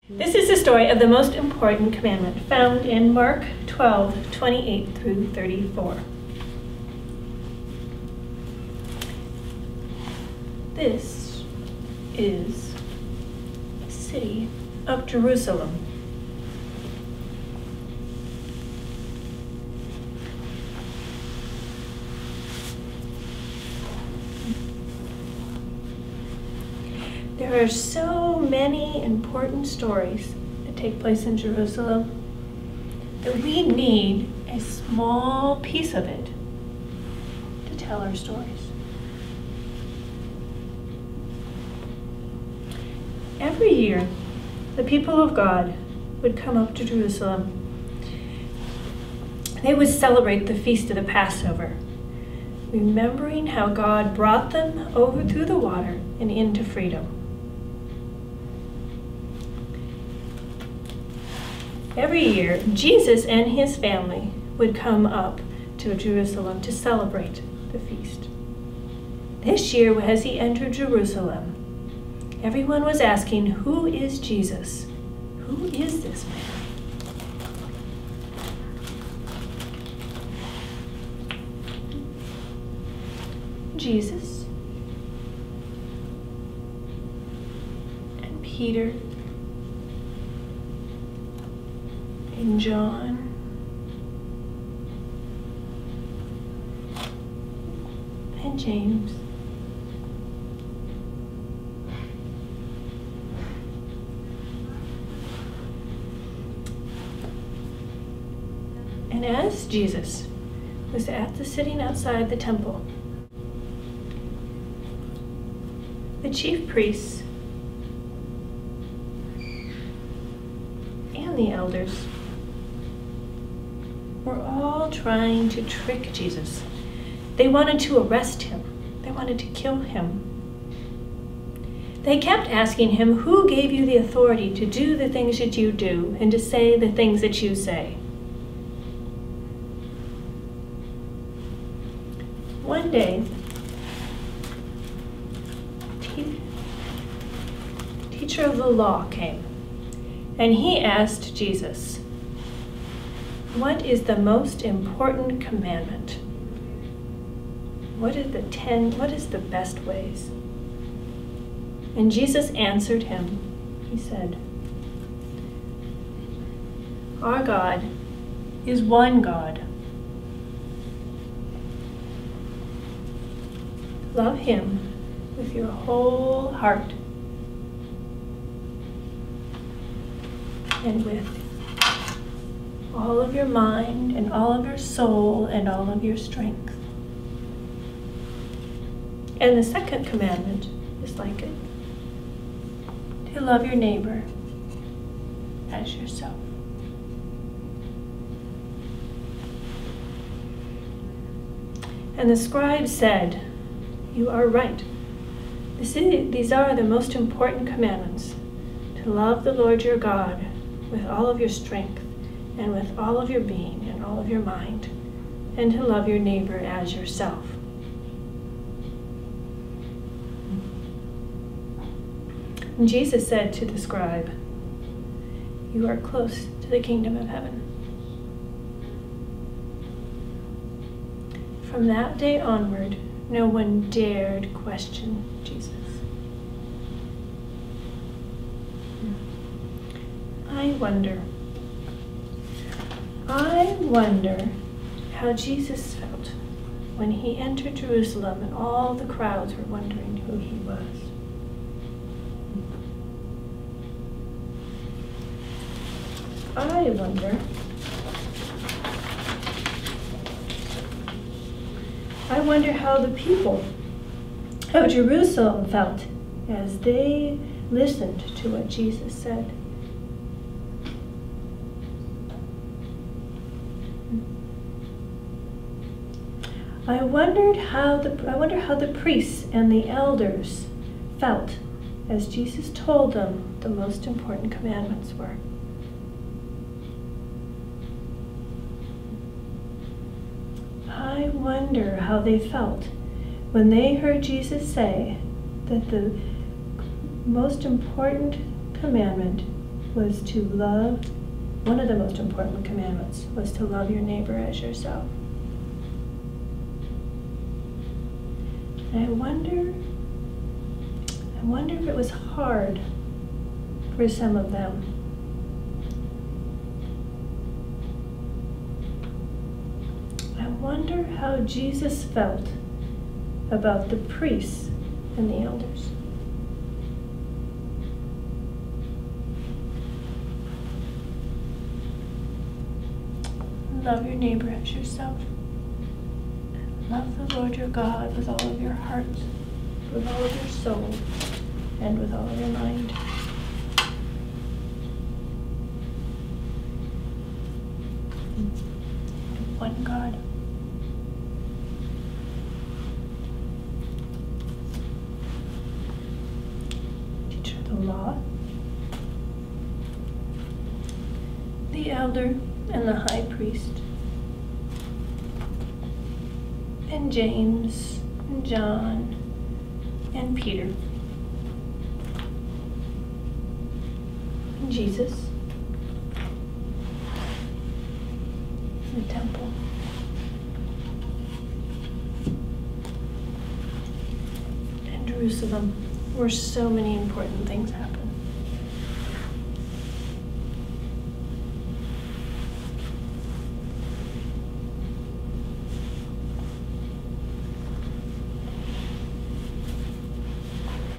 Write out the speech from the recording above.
This is the story of the most important commandment found in Mark 12:28 through 34. This is the city of Jerusalem. There are so many important stories that take place in Jerusalem that we need a small piece of it to tell our stories. Every year, the people of God would come up to Jerusalem. They would celebrate the feast of the Passover, remembering how God brought them over through the water and into freedom. Every year, Jesus and his family would come up to Jerusalem to celebrate the feast. This year, as he entered Jerusalem, everyone was asking, "Who is Jesus? Who is this man?" Jesus and Peter and John and James and as Jesus was sitting outside the temple, the chief priests and the elders were all trying to trick Jesus. They wanted to arrest him. They wanted to kill him. They kept asking him, "Who gave you the authority to do the things that you do and to say the things that you say?" One day, teacher of the law came, and he asked Jesus, "What is the most important commandment? What is the best ways?" And Jesus answered him. He said, "Our God is one God. Love him with your whole heart and with all of your mind and all of your soul and all of your strength. And the second commandment is like it, to love your neighbor as yourself." And the scribe said, "You are right. These are the most important commandments, to love the Lord your God with all of your strength and with all of your being and all of your mind, and to love your neighbor as yourself." And Jesus said to the scribe, "You are close to the kingdom of heaven." From that day onward, no one dared question Jesus. I wonder how Jesus felt when he entered Jerusalem and all the crowds were wondering who he was. I wonder how the people of Jerusalem felt as they listened to what Jesus said. I wonder how the priests and the elders felt as Jesus told them the most important commandments were. I wonder how they felt when they heard Jesus say that the most important commandment was to love, one of the most important commandments was to love your neighbor as yourself. And I wonder if it was hard for some of them. I wonder how Jesus felt about the priests and the elders. Love your neighbor as yourself. Love the Lord your God with all of your heart, with all of your soul, and with all of your mind. One God. Teacher of the law, the elder and the high priest, and James, and John, and Peter, and Jesus, the temple, and Jerusalem, where so many important things happened.